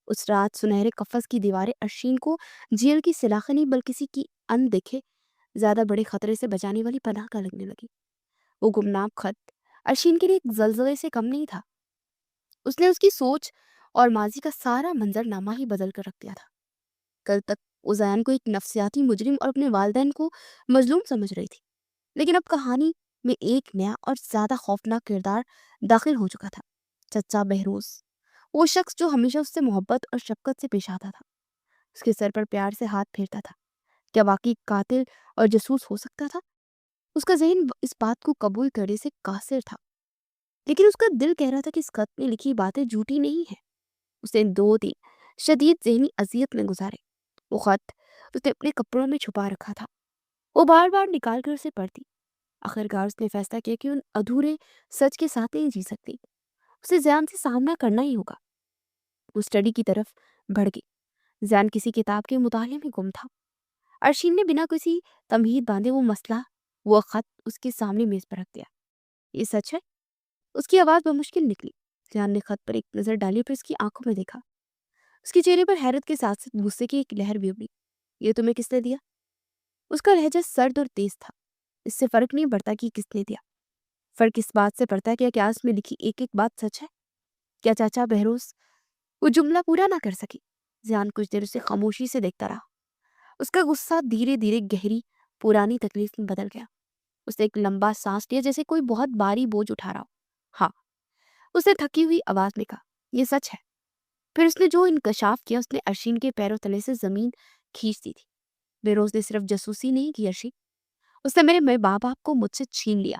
اس رات سنہرے قفس کی دیواریں ارشین کو جیل کی سلاخیں نہیں بلکہ کسی کی اندیکھے زیادہ بڑے خطرے سے بچانے والی پناہ کا لگنے لگی۔ وہ گمنام خط ارشین کے لیے ایک زلزلے سے کم نہیں تھا۔ اس نے اس کی سوچ اور ماضی کا سارا منظر نامہ ہی بدل کر رکھ دیا تھا۔ کل تک وہ زیان کو ایک نفسیاتی مجرم اور اپنے والدین کو مظلوم سمجھ رہی تھی، لیکن اب کہانی میں ایک نیا اور زیادہ خوفناک کردار داخل ہو چکا تھا۔ چچا بہروز، وہ شخص جو ہمیشہ اس سے محبت اور شفقت سے پیش آتا تھا، اس کے سر پر پیار سے ہاتھ پھیرتا تھا، کیا واقعی قاتل اور جاسوس ہو سکتا تھا؟ اس کا ذہن اس بات کو قبول کرنے سے قاصر تھا، لیکن اس کا دل کہہ رہا تھا کہ اس خط میں لکھی باتیں جھوٹی نہیں ہیں۔ اس نے 2 دن شدید ذہنی اذیت میں گزارے۔ وہ خط اس نے اپنے کپڑوں میں چھپا رکھا تھا۔ وہ بار بار نکال کر اسے پڑھتی۔ آخرکار اس نے فیصلہ کیا کہ ان ادھورے سچ کے ساتھ نہیں جی سکتی، اسے زیان سے سامنا کرنا ہی ہوگا۔ وہ اسٹڈی کی طرف بڑھ گئی۔ زیان کسی کتاب کے مطالعے میں گم تھا۔ ارشین نے بنا کسی تمہید باندھے وہ خط اس کے سامنے میز پر رکھ دیا۔ یہ سچ ہے؟ اس کی آواز بمشکل نکلی۔ زیان نے خط پر ایک نظر ڈالی پھر اس کی آنکھوں میں دیکھا۔ اس کے چہرے پر حیرت کے ساتھ ساتھ غصے کی ایک لہر بھی ابھری۔ یہ تمہیں کس نے دیا؟ اس کا لہجہ سرد اور تیز تھا۔ اس سے فرق نہیں پڑتا کہ کس نے دیا، فرق اس بات سے پڑتا ہے کیا اس میں لکھی ایک ایک بات سچ ہے؟ کیا چاچا بہروز؟ وہ جملہ پورا نہ کر سکی۔ زیان کچھ دیر اسے خاموشی سے دیکھتا رہا۔ اس کا غصہ دھیرے دھیرے گہری پرانی تکلیف میں بدل گیا۔ اس نے ایک لمبا سانس لیا جیسے کوئی بہت بھاری بوجھ اٹھا رہا ہو۔ ہاں، اس نے تھکی ہوئی آواز میں کہا، یہ سچ ہے۔ پھر اس نے جو انکشاف کیا اس نے ارشین کے پیروں تلے سے زمین کھینچ دی تھی۔ بہروز نے صرف جاسوسی نہیں کی ارشین، اس نے میرے ماں باپ کو مجھ سے چھین لیا،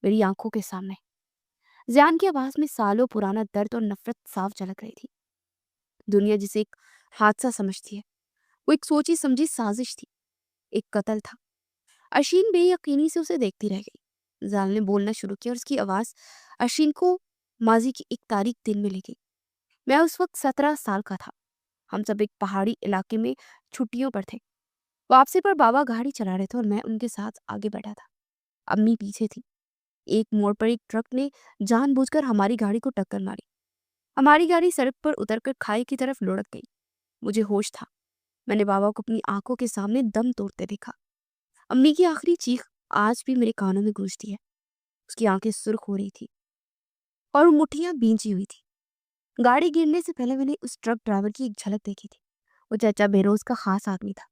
میری آنکھوں کے سامنے۔ زیان کی آواز میں سالوں پرانا درد اور نفرت صاف جھلک رہی تھی۔ دنیا جسے ایک حادثہ سمجھتی ہے، وہ ایک سوچی سمجھی سازش تھی، ایک قتل تھا۔ ارشین بے یقینی سے اسے دیکھتی رہ گئی۔ زیان نے بولنا شروع کیا اور اس کی آواز ارشین کو ماضی کی ایک تاریک دن میں لے گئی۔ میں اس وقت 17 سال کا تھا۔ ہم سب ایک پہاڑی علاقے میں چھٹیوں پر تھے۔ واپسی پر بابا گاڑی چلا رہے تھے اور میں ان کے ساتھ آگے بیٹھا تھا، امی پیچھے تھی۔ ایک موڑ پر ایک ٹرک نے جان بوجھ کر ہماری گاڑی کو ٹکر ماری۔ ہماری گاڑی سڑک پر اتر کر کھائی کی طرف لڑک گئی۔ مجھے ہوش تھا۔ میں نے بابا کو اپنی آنکھوں کے سامنے دم توڑتے دیکھا۔ امی کی آخری چیخ آج بھی میرے کانوں میں گونجتی ہے۔ اس کی آنکھیں سرخ ہو رہی تھی اور مٹھیاں بھینچی ہوئی تھی۔ گاڑی گرنے سے پہلے میں نے اس ٹرک ڈرائیور کی ایک جھلک دیکھی تھی۔ وہ چچا بہروز کا خاص آدمی تھا۔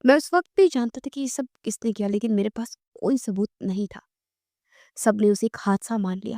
میں اس وقت بھی جانتا تھا کہ یہ سب کس نے کیا، لیکن میرے پاس کوئی ثبوت نہیں تھا۔ سب نے اسے ایک حادثہ مان لیا،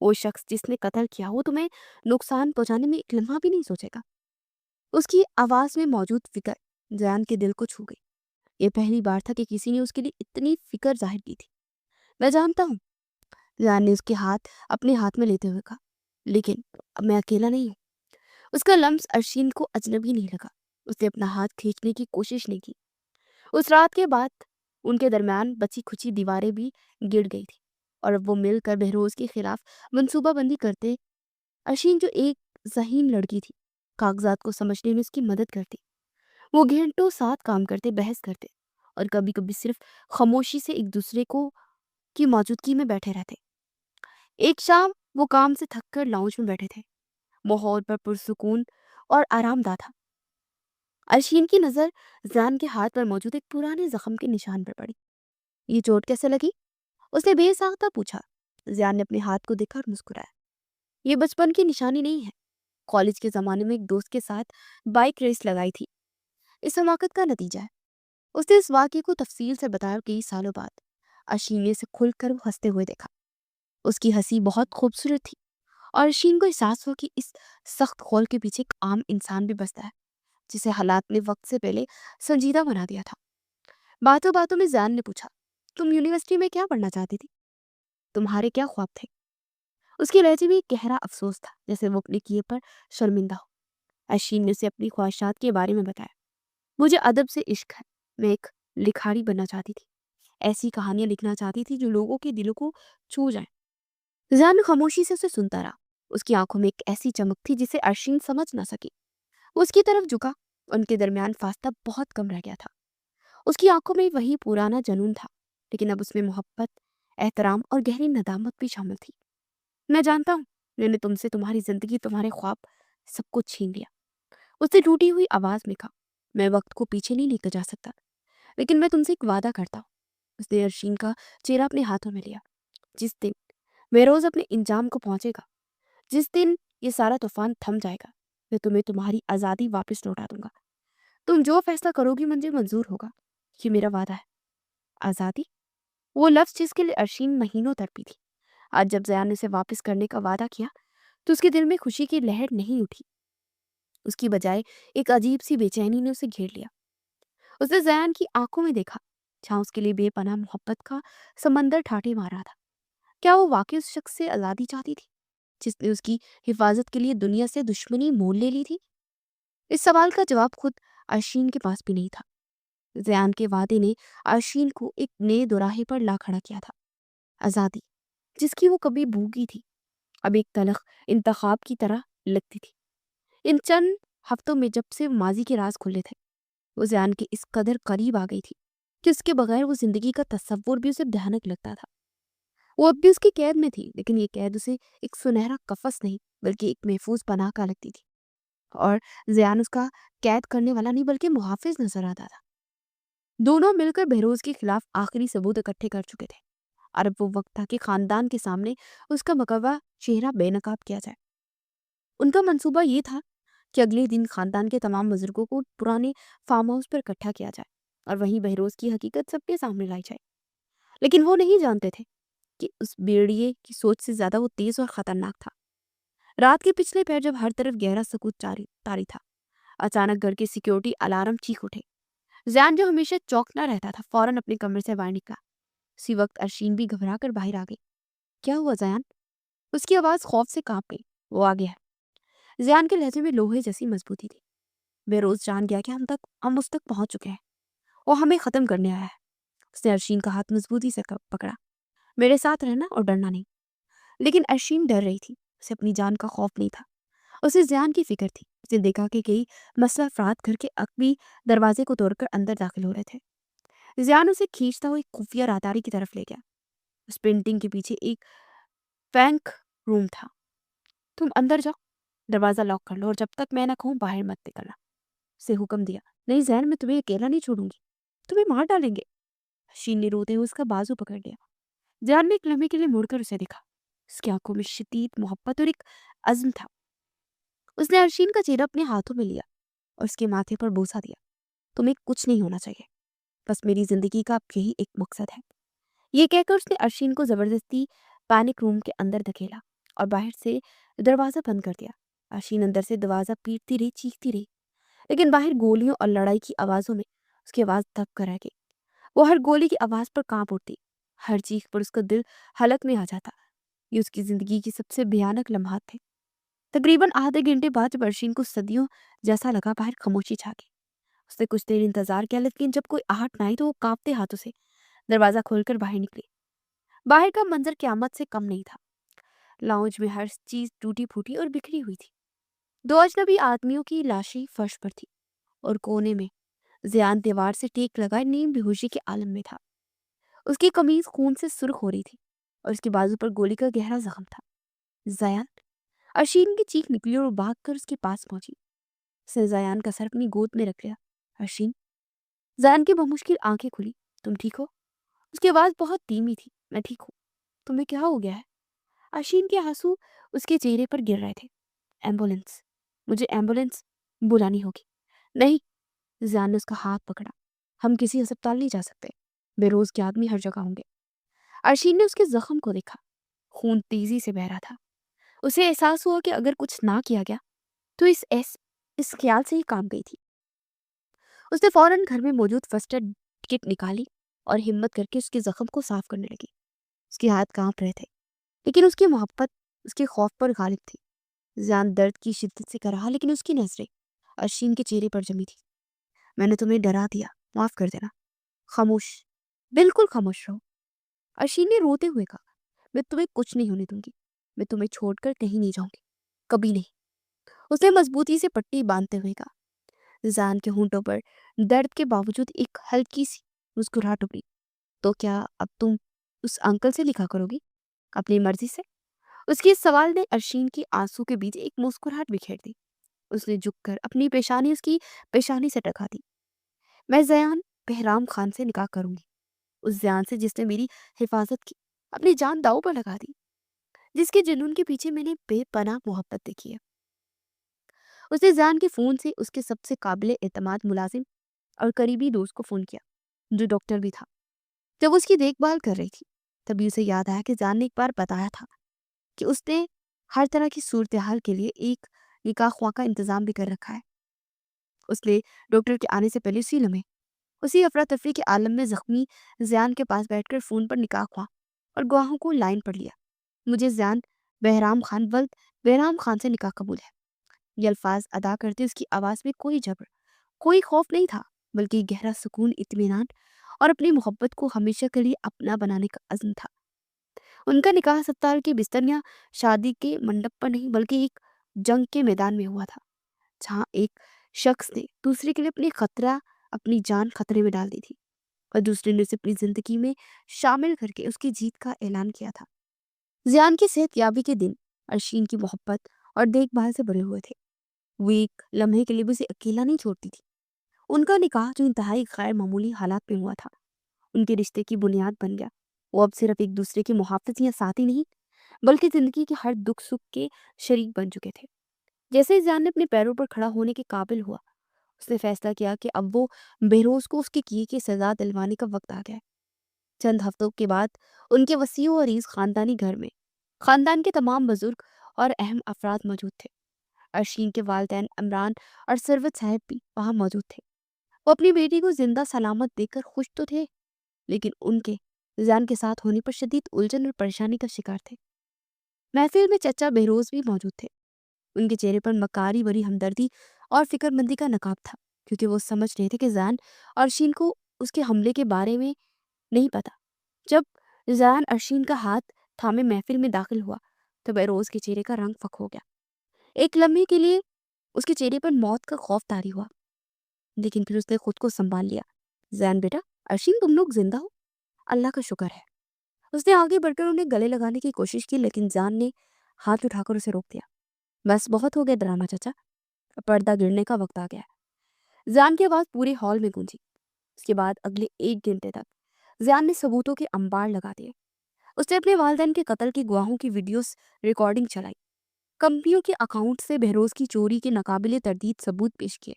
وہ شخص جس نے قتل کیا وہ تمہیں نقصان پہنچانے میں ایک لمحہ بھی نہیں سوچے گا۔ اس کی آواز میں موجود فکر زیان کے دل کو چھو گئی۔ یہ پہلی بار تھا کہ کسی نے اس کے لیے اتنی فکر ظاہر کی تھی۔ میں جانتا ہوں، زیان نے اس کے ہاتھ اپنے ہاتھ میں لیتے ہوئے کہا، لیکن اب میں اکیلا نہیں ہوں۔ اس کا لمس ارشین کو اجنبی نہیں لگا۔ اس نے اپنا ہاتھ کھینچنے کی کوشش نہیں کی۔ اس رات کے بعد ان کے درمیان بچی کھچی دیواریں بھی گڑ گئی تھی، اور اب وہ مل کر بہروز کے خلاف منصوبہ بندی کرتے۔ ارشین جو ایک ذہین لڑکی تھی، کاغذات کو سمجھنے میں اس کی مدد کرتی۔ وہ گھنٹوں ساتھ کام کرتے، بحث کرتے، اور کبھی کبھی صرف خاموشی سے ایک دوسرے کو کی موجودگی میں بیٹھے رہتے۔ ایک شام وہ کام سے تھک کر لاؤنج میں بیٹھے تھے۔ ماحول پر پرسکون اور آرام دہ تھا۔ ارشین کی نظر زیان کے ہاتھ پر موجود ایک پرانے زخم کے نشان پر پڑی۔ یہ چوٹ کیسے لگی؟ اس نے بے ساختہ پوچھا۔ زیان نے اپنے ہاتھ کو دیکھا اور مسکرایا۔ یہ بچپن کی نشانی نہیں ہے، کالج کے زمانے میں ایک دوست کے ساتھ بائک ریس لگائی تھی، اس حماقت کا نتیجہ ہے۔ اس نے اس واقعے کو تفصیل سے بتایا اور کئی سالوں بعد ارشین نے اسے کھل کر وہ ہنستے ہوئے دیکھا۔ اس کی ہنسی بہت خوبصورت تھی، اور ارشین کو احساس ہو کہ اس سخت قول کے پیچھے ایک عام انسان بھی بستا ہے، جسے حالات نے وقت سے پہلے سنجیدہ بنا دیا تھا۔ باتوں باتوں میں زیان نے پوچھا، تم یونیورسٹی میں کیا پڑھنا چاہتی تھی؟ تمہارے کیا خواب تھے؟ اس کے لہجے میں ایک گہرا افسوس تھا، جیسے وہ اپنے کیے پر شرمندہ ہو۔ ارشین نے اسے اپنی خواہشات کے بارے میں بتایا۔ مجھے ادب سے عشق ہے، میں ایک لکھاری بننا چاہتی تھی، ایسی کہانیاں لکھنا چاہتی تھی جو لوگوں کے دلوں کو چھو جائیں۔ زیان خاموشی سے اسے سنتا رہا۔ اس کی آنکھوں میں ایک ایسی چمک تھی جسے ارشین سمجھ نہ سکی۔ وہ اس کی طرف جھکا، ان کے درمیان فاصلہ بہت کم رہ گیا تھا۔ اس کی آنکھوں میں وہی پرانا جنون تھا، لیکن اب اس میں محبت، احترام اور گہری ندامت بھی شامل تھی۔ میں جانتا ہوں، میں نے تم سے تمہاری زندگی، تمہارے خواب، سب کچھ چھین لیا۔ اس نے ٹوٹی ہوئی آواز میں کہا، میں وقت کو پیچھے نہیں لے کر جا سکتا، لیکن میں تم سے ایک وعدہ کرتا ہوں۔ اس نے ارشین کا چہرہ اپنے ہاتھوں میں لیا۔ جس دن بہروز اپنے انجام کو پہنچے گا، جس دن یہ سارا طوفان تھم جائے گا، میں تمہیں تمہاری آزادی واپس لوٹا دوں گا۔ تم جو فیصلہ کرو گی مجھے منظور ہوگا، یہ میرا وعدہ ہے۔ آزادی؟ وہ لفظ جس کے لیے ارشین مہینوں تڑپی تھی، آج جب زیان نے اسے واپس کرنے کا وعدہ کیا تو اس کے دل میں خوشی کی لہر نہیں اٹھی۔ اس کی بجائے ایک عجیب سی بے چینی نے اسے گھیر لیا۔ اس نے زیان کی آنکھوں میں دیکھا، جہاں اس کے لیے بے پناہ محبت کا سمندر ٹھاٹھے مار رہا تھا۔ کیا وہ واقعی اس شخص سے آزادی چاہتی تھی جس نے اس کی حفاظت کے لیے دنیا سے دشمنی مول لے لی تھی؟ اس سوال کا جواب خود ارشین کے پاس بھی نہیں تھا۔ زیان کے وعدے نے ارشین کو ایک نئے دوراہے پر لا کھڑا کیا تھا۔ آزادی جس کی وہ کبھی بھوکی تھی، اب ایک تلخ انتخاب کی طرح لگتی تھی۔ ان چند ہفتوں میں جب سے ماضی کے راز کھلے تھے، وہ زیان کے اس قدر قریب آ گئی تھی کہ اس کے بغیر وہ زندگی کا تصور بھی اسے بھیانک لگتا تھا۔ وہ اب بھی اس کی قید میں تھی، لیکن یہ قید اسے ایک سنہرا قفس نہیں بلکہ ایک محفوظ پناہ کا لگتی تھی، اور زیان اس کا قید کرنے والا نہیں بلکہ محافظ نظر آتا تھا۔ دونوں مل کر بہروز کے خلاف آخری ثبوت اکٹھے کر چکے تھے، اور اب وہ وقت تھا کہ خاندان کے سامنے اس کا مقوی چہرہ بے نقاب کیا جائے۔ ان کا منصوبہ یہ تھا کہ اگلے دن خاندان کے تمام بزرگوں کو پرانے فارم ہاؤس پر اکٹھا کیا جائے اور وہیں بہروز کی حقیقت سب کے سامنے لائی جائے۔ لیکن وہ نہیں جانتے تھے کہ اس بیڑیے کی سوچ سے زیادہ وہ تیز اور خطرناک تھا۔ رات کے پچھلے پہر جب ہر طرف گہرا سکوت طاری تھا، اچانک گھر کے سیکیورٹی الارم چیخ اٹھے۔ زیان جو ہمیشہ چوکنا رہتا تھا فوراً اپنے کمرے سے باہر نکلا۔ اسی وقت ارشین بھی گھبرا کر باہر آ گئی۔ کیا ہوا زیان؟ اس کی آواز خوف سے کانپ گئی۔ وہ آگے ہے۔ زیان کے لہجے میں لوہے جیسی مضبوطی تھی۔ بہروز جان گیا کہ ہم اس تک پہنچ چکے ہیں، وہ ہمیں ختم کرنے آیا ہے۔ اس نے ارشین کا ہاتھ مضبوطی سے پکڑا۔ میرے ساتھ رہنا اور ڈرنا نہیں۔ لیکن ارشین ڈر رہی تھی، اسے اپنی جان کا خوف نہیں تھا، اسے زیان کی فکر تھی۔ اس نے دیکھا کہ کئی مسلح افراد گھر کے عقبی دروازے کو توڑ کر اندر داخل ہو رہے تھے۔ زیان اسے کھینچتا ہوا ایک خفیہ راداری کی طرف لے گیا۔ اس پینٹنگ کے پیچھے ایک بینک روم تھا۔ تم اندر جاؤ، دروازہ لاک کر لو، اور جب تک میں نہ کہوں باہر مت نکلنا، اسے حکم دیا۔ نہیں زین، میں تمہیں اکیلا نہیں چھوڑوں گی، تمہیں مار ڈالیں گے۔ ارشین نے روتے ہوئے اس کا بازو پکڑ لیا۔ زیان نے ایک لمحے کے لیے مڑ کر اسے دیکھا۔ اس کی آنکھوں میں شدید محبت اور ایک عزم تھا۔ اس نے ارشین کا چہرہ اپنے ہاتھوں میں لیا اور اس کے ماتھے پر بوسہ دیا۔ تمہیں کچھ نہیں ہونا چاہیے، بس میری زندگی کا اب یہی ایک مقصد ہے۔ یہ کہہ کر اس نے ارشین کو زبردستی پینک روم کے اندر دھکیلا۔ اور باہر سے دروازہ بند کر دیا۔ اشین اندر سے دروازہ پیٹتی رہی، چیختی رہی، لیکن باہر گولیوں اور لڑائی کی آوازوں میں اس کی آواز دب کر رہ گئی۔ وہ ہر گولی کی آواز پر کانپ اٹھتی، ہر چیخ پر اس کا دل حلق میں آ جاتا۔ یہ اس کی زندگی کی سب سے بھیانک لمحات تھے۔ تقریباً آدھے گھنٹے بعد جب ارشین کو صدیوں جیسا لگا، باہر خاموشی چھا گئی۔ اس نے کچھ دیر انتظار کیا، لیکن جب کوئی آہٹ نہ آئی تو وہ کانپتے ہاتھوں سے دروازہ کھول کر باہر نکلی۔ باہر کا منظر قیامت سے کم نہیں تھا۔ لاؤنج میں ہر چیز ٹوٹی پھوٹی اور بکھری ہوئی تھی۔ دو اجنبی آدمیوں کی لاشیں فرش پر تھی، اور کونے میں زیان دیوار سے ٹیک لگائے نیم بے ہوشی کے عالم میں تھا۔ اس کی قمیض خون سے سرخ ہو رہی تھی اور اس کے بازو پر گولی کا گہرا زخم تھا۔ زیان! ارشین کی چیخ نکلی اور وہ بھاگ کر اس کے پاس پہنچی۔ اس نے زیان کا سر اپنی گود میں رکھ لیا۔ ارشین! زیان کی بمشکل آنکھیں کھلی۔ تم ٹھیک ہو؟ اس کی آواز بہت دھیمی تھی۔ میں ٹھیک ہوں۔ تمہیں کیا ہو گیا ہے؟ ارشین کے آنسو اس کے چہرے پر گر رہے تھے۔ ایمبولینس! مجھے ایمبولینس بلانی ہوگی۔ نہیں! زیان نے اس کا ہاتھ پکڑا۔ ہم کسی ہسپتال نہیں جا سکتے، بے روز کے آدمی ہر جگہ ہوں گے۔ ارشین نے اس کے زخم کو دیکھا۔ خون تیزی سے بہہ رہا تھا۔ اسے احساس ہوا کہ اگر کچھ نہ کیا گیا تو اس خیال سے ہی کام گئی تھی۔ اس نے فوراً گھر میں موجود فرسٹ ایڈ کٹ نکالی اور ہمت کر کے اس کے زخم کو صاف کرنے لگی۔ اس کے ہاتھ کانپ رہے تھے، لیکن اس کی محبت اس کے خوف پر غالب تھی۔ زیان درد کی شدت سے کر رہا، لیکن اس کی نظریں ارشین کے چہرے پر جمی تھی۔ میں نے تمہیں ڈرا دیا، معاف کر دینا۔ خاموش، بالکل خاموش رہو۔ ارشین نے روتے ہوئے کہا، میں تمہیں کچھ نہیں ہونے دوں گی۔ میں تمہیں چھوڑ کر کہیں نہیں جاؤں گی، کبھی نہیں۔ اس نے مضبوطی سے پٹی باندھتے ہوئے کہا۔ زیان کے ہونٹوں پر درد کے باوجود ایک ہلکی سی مسکراہٹ ابھری۔ تو کیا اب تم اس انکل سے نکاح کرو گی؟ اپنی مرضی سے؟ اس کے سوال نے ارشین کی آنسو کے بیچ ایک مسکراہٹ بکھیر دی۔ اس نے جھک کر اپنی پیشانی اس کی پیشانی سے ٹکا دی۔ میں زیان بہرام خان سے نکاح کروں گی، اس زیان سے جس نے میری حفاظت کی، اپنی جان داؤ پر لگا دی، جس کے جنون کے پیچھے میں نے بے پناہ محبت دیکھی ہے۔ اس نے زیان کے فون سے اس کے سب سے قابل اعتماد ملازم اور قریبی دوست کو فون کیا، جو ڈاکٹر بھی تھا۔ جب وہ اس کی دیکھ بھال کر رہی تھی، تبھی اسے یاد آیا کہ زیان نے ایک بار بتایا تھا کہ اس نے ہر طرح کی صورتحال کے لیے ایک نکاح خواہ کا انتظام بھی کر رکھا ہے۔ اس نے ڈاکٹر کے آنے سے پہلے اسی لمحے، اسی افراتفری کے عالم میں زخمی زیان کے پاس بیٹھ کر فون پر نکاح خواہ اور گواہوں کو لائن پر لیا۔ مجھے زیان بہرام خان ولد بہرام خان سے نکاح قبول ہے۔ یہ الفاظ ادا کرتے اس کی آواز میں کوئی جبر، کوئی خوف نہیں تھا، بلکہ گہرا سکون، اطمینان اور اپنی محبت کو ہمیشہ کے لیے اپنا بنانے کا عزم تھا۔ ان کا نکاح ہسپتال کے بستر یا شادی کے منڈپ پر نہیں، بلکہ ایک جنگ کے میدان میں ہوا تھا، جہاں ایک شخص نے دوسرے کے لیے اپنی جان خطرے میں ڈال دی تھی، اور دوسرے نے اسے اپنی زندگی میں شامل کر کے اس کی جیت کا اعلان کیا تھا۔ زیان کی صحت یابی کے دن ارشین کی محبت اور دیکھ بھال سے بھرے ہوئے تھے۔ وہ ایک لمحے کے لیے بھی اسے اکیلا نہیں چھوڑتی تھی۔ ان کا نکاح جو انتہائی غیر معمولی حالات میں ہوا تھا، ان کے رشتے کی بنیاد بن گیا۔ وہ اب صرف ایک دوسرے کے محافظ یا ساتھی نہیں، بلکہ زندگی کے ہر دکھ سکھ کے شریک بن چکے تھے۔ جیسے ہی زیان نے اپنے پیروں پر کھڑا ہونے کے قابل ہوا، اس نے فیصلہ کیا کہ اب وہ بہروز کو اس کے کیے کی سزا دلوانے کا وقت آ گیا ہے۔ چند ہفتوں کے بعد ان کے وسیع و عریض خاندانی گھر میں خاندان کے تمام بزرگ اور اہم افراد موجود تھے۔ ارشین کے والدین عمران اور ثروت صاحب بھی وہاں موجود تھے۔ وہ اپنی بیٹی کو زندہ سلامت دیکھ کر خوش تو تھے، لیکن ان کے زیان کے ساتھ ہونے پر شدید الجھن اور پریشانی کا شکار تھے۔ محفل میں چچا بہروز بھی موجود تھے۔ ان کے چہرے پر مکاری بھری ہمدردی اور فکر مندی کا نقاب تھا، کیونکہ وہ سمجھ رہے تھے کہ زیان ارشین کو اس کے حملے کے بارے میں نہیں پتا۔ جب زیان ارشین کا ہاتھ تھامے محفل میں داخل ہوا تو بہروز کے چہرے کا رنگ فک ہو گیا۔ ایک لمحے کے لیے اس کے چہرے پر موت کا خوف طاری ہوا، لیکن پھر اس نے خود کو سنبھال لیا۔ زیان بیٹا، ارشین تم لوگ زندہ ہو، اللہ کا شکر ہے۔ اس نے آگے بڑھ کر انہیں گلے لگانے کی کوشش کی، لیکن زیان نے ہاتھ اٹھا کر اسے روک دیا۔ بس بہت ہو گیا ڈرامہ چچا، پردہ گرنے کا وقت آ گیا ہے۔ زیان کی آواز پورے ہال میں گونجی۔ اس کے بعد اگلے 1 گھنٹے تک زیان نے ثبوتوں کے انبار لگا دیے۔ اس نے اپنے والدین کے قتل کی گواہوں کی ویڈیوز ریکارڈنگ چلائی، کمپنیوں کے اکاؤنٹ سے بہروز کی چوری کے ناقابل تردید ثبوت پیش کیے،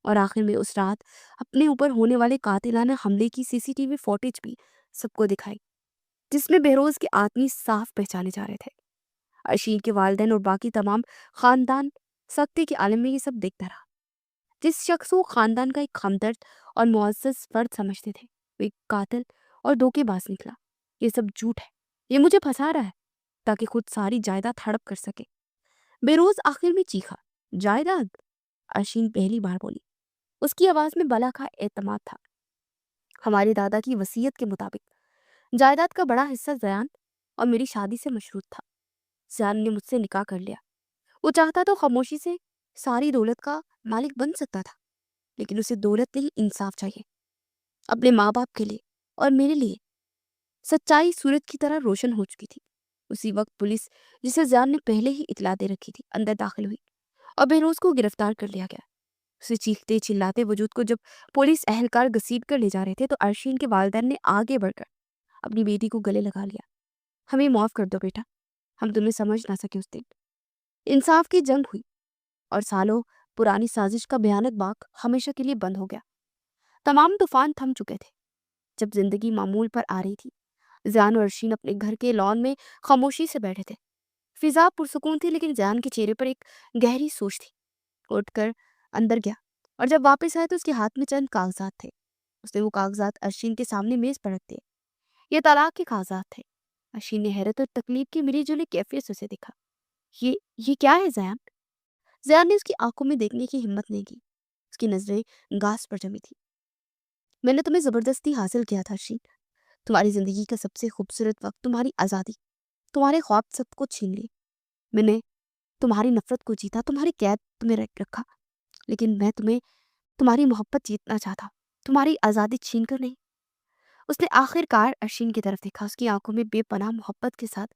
اور آخر میں اس رات اپنے اوپر ہونے والے قاتلانہ حملے کی CCTV فوٹیج بھی سب کو دکھائی، جس میں بہروز کے آدمی صاف پہچانے جا رہے تھے۔ ارشین کے والدین اور باقی تمام خاندان سکتے کے عالم میں یہ سب دیکھتا رہا۔ جس شخص کو خاندان کا ایک ہمدرد اور معزز فرد سمجھتے تھے، وہ ایک قاتل اور دھوکے باز نکلا۔ یہ سب جھوٹ ہے، یہ مجھے پھنسا رہا ہے تاکہ خود ساری جائیداد ہڑپ کر سکے۔ بیروز آخر میں چیخا، جائیداد؟ ارشین پہلی بار بولی۔ اس کی آواز میں بلا کا اعتماد تھا۔ ہمارے دادا کی وصیت کے مطابق جائیداد کا بڑا حصہ زیان اور میری شادی سے مشروط تھا۔ زیان نے مجھ سے نکاح کر لیا۔ وہ چاہتا تو خاموشی سے ساری دولت کا مالک بن سکتا تھا، لیکن اسے دولت نہیں، انصاف چاہیے، اپنے ماں باپ کے لیے اور میرے لیے۔ سچائی سورج کی طرح روشن ہو چکی تھی۔ اسی وقت پولیس، جسے زیان نے پہلے ہی اطلاع دے رکھی تھی، اندر داخل ہوئی اور بہروز کو گرفتار کر لیا گیا۔ اسے چیختے چلاتے وجود کو جب پولیس اہلکار گھسیٹ کر لے جا رہے تھے تو ارشین کے والدین نے آگے بڑھ کر اپنی بیٹی کو گلے لگا لیا۔ ہمیں معاف کر دو بیٹا، ہم تمہیں سمجھ نہ سکے اس دن۔ انصاف کی جنگ ہوئی اور سالوں پرانی سازش کا بھیانک باغ ہمیشہ کے لیے بند ہو گیا۔ تمام طوفان تھم چکے تھے۔ جب زندگی معمول پر آ رہی تھی، زیان اور ارشین اپنے گھر کے لان میں خاموشی سے بیٹھے تھے۔ فضا پرسکون تھی، لیکن زیان کے چہرے پر ایک گہری سوچ تھی۔ اٹھ کر اندر گیا اور جب واپس آئے تو اس کے ہاتھ میں چند کاغذات تھے۔ اس نے وہ کاغذات ارشین کے سامنے میز پر رکھ دیے۔ یہ طلاق کے کاغذات تھے۔ ارشین نے حیرت اور تکلیف کی ملی جلی کیفیت سے اسے دیکھا۔ یہ کیا ہے زیان؟ زیان نے اس کی آنکھوں میں دیکھنے کی ہمت نہیں کی۔ اس کی نظریں گاس پر جمی تھی۔ میں نے تمہیں زبردستی حاصل کیا تھا ارشین۔ تمہاری زندگی کا سب سے خوبصورت وقت، تمہاری آزادی، تمہارے خواب سب کو چھین لیے۔ میں نے تمہاری نفرت کو جیتا، تمہاری قید تمہیں رکھا، لیکن میں تمہاری محبت جیتنا چاہتا، تمہاری آزادی چھین کر نہیں۔ اس نے آخر کار ارشین کی طرف دیکھا۔ اس کی آنکھوں میں بے پناہ محبت کے ساتھ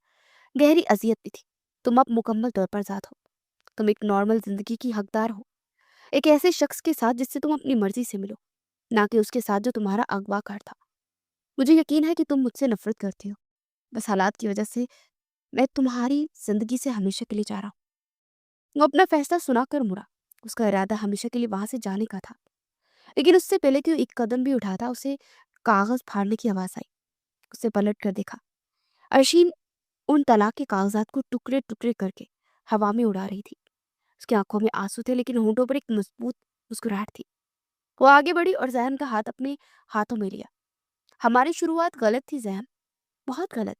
گہری اذیت بھی تھی۔ تم اب مکمل طور پر آزاد ہو۔ تم ایک نارمل زندگی کی حقدار ہو، ایک ایسے شخص کے ساتھ جس سے تم اپنی مرضی سے ملو، نہ کہ اس کے ساتھ جو تمہارا اغوا کار تھا۔ مجھے یقین ہے کہ تم مجھ سے نفرت کرتے ہو، بس حالات کی وجہ سے میں تمہاری زندگی سے ہمیشہ کے لیے جا رہا ہوں۔ وہ اپنا فیصلہ سنا کر مڑا۔ اس کا ارادہ ہمیشہ کے لیے وہاں سے جانے کا تھا، لیکن اس سے پہلے کہ وہ ایک قدم بھی اٹھاتا اسے کاغذ پھاڑنے کی آواز آئی۔ اسے پلٹ کر دیکھا۔ ارشین ان طلاق کے کاغذات کو ٹکڑے ٹکڑے کر کے ہوا میں اڑا رہی تھی۔ اس کی آنکھوں میں آنسو تھے، لیکن ہونٹوں پر ایک مضبوط مسکراہٹ تھی۔ وہ آگے بڑھی اور زیان کا ہاتھ اپنے ہاتھوں میں لیا۔ ہماری شروعات غلط تھی زیان، بہت غلط،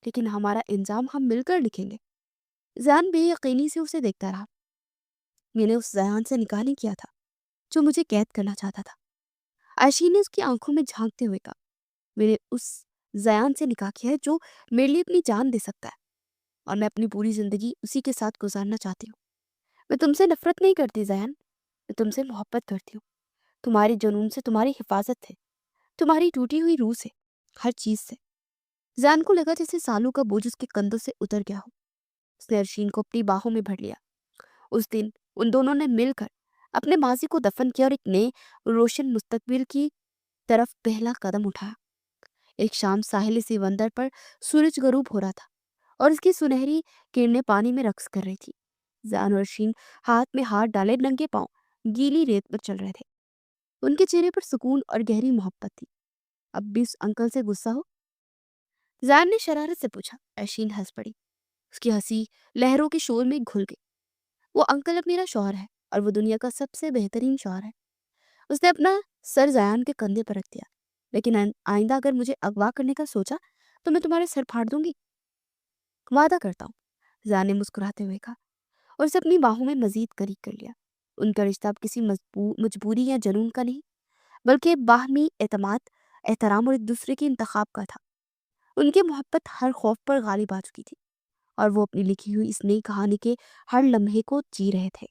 لیکن ہمارا انجام ہم مل کر لکھیں گے۔ زیان بے یقینی سے اسے دیکھتا رہا۔ میں نے اس زیان سے نکاح نہیں کیا تھا جو مجھے قید کرنا چاہتا تھا۔ ارشین نے اس کی آنکھوں میں جھانکتے ہوئے کہا، میں نے اس زیان سے نکاح کیا ہے جو میرے لیے اپنی جان دے سکتا ہے، اور میں اپنی پوری زندگی اسی کے ساتھ گزارنا چاہتی ہوں۔ میں تم سے نفرت نہیں کرتی زیان، میں تم سے محبت کرتی ہوں، تمہارے جنون سے، تمہاری حفاظت سے، تمہاری ٹوٹی ہوئی روح سے، ہر چیز سے۔ زیان کو لگا جیسے سالوں کا بوجھ اس کے کندھوں سے اتر گیا ہو۔ اس نے ارشین کو اپنی باہوں میں بھر لیا۔ اس دن ان دونوں نے مل کر اپنے ماضی کو دفن کیا اور ایک نئے روشن مستقبل کی طرف پہلا قدم اٹھایا۔ ایک شام ساحل سمندر پر سورج غروب ہو رہا تھا اور اس کی سنہری کرنیں پانی میں رقص کر رہی تھی۔ زیان اور ارشین ہاتھ میں ہاتھ ڈالے ننگے پاؤں گیلی ریت پر چل رہے تھے۔ ان کے چہرے پر سکون اور گہری محبت تھی۔ اب بھی اس انکل سے غصہ ہو؟ زیان نے شرارت سے پوچھا۔ ارشین ہنس پڑی۔ اس کی ہنسی لہروں کے شور میں گھل گئی۔ وہ انکل اب میرا شوہر ہے، اور وہ دنیا کا سب سے بہترین شوہر ہے۔ اس نے اپنا سر زیان کے کندھے پر رکھ دیا۔ لیکن آئندہ اگر مجھے اغوا کرنے کا سوچا تو میں تمہارے سر پھاڑ دوں گی، وعدہ کرتا ہوں، زیان نے مسکراتے ہوئے کہا، اور اسے اپنی باہوں میں مزید قریب کر لیا۔ ان کا رشتہ اب کسی مجبوری یا جنون کا نہیں، بلکہ باہمی اعتماد، احترام اور ایک دوسرے کے انتخاب کا تھا۔ ان کی محبت ہر خوف پر غالب آ چکی تھی، اور وہ اپنی لکھی ہوئی اس نئی کہانی کے ہر لمحے کو جی رہے تھے۔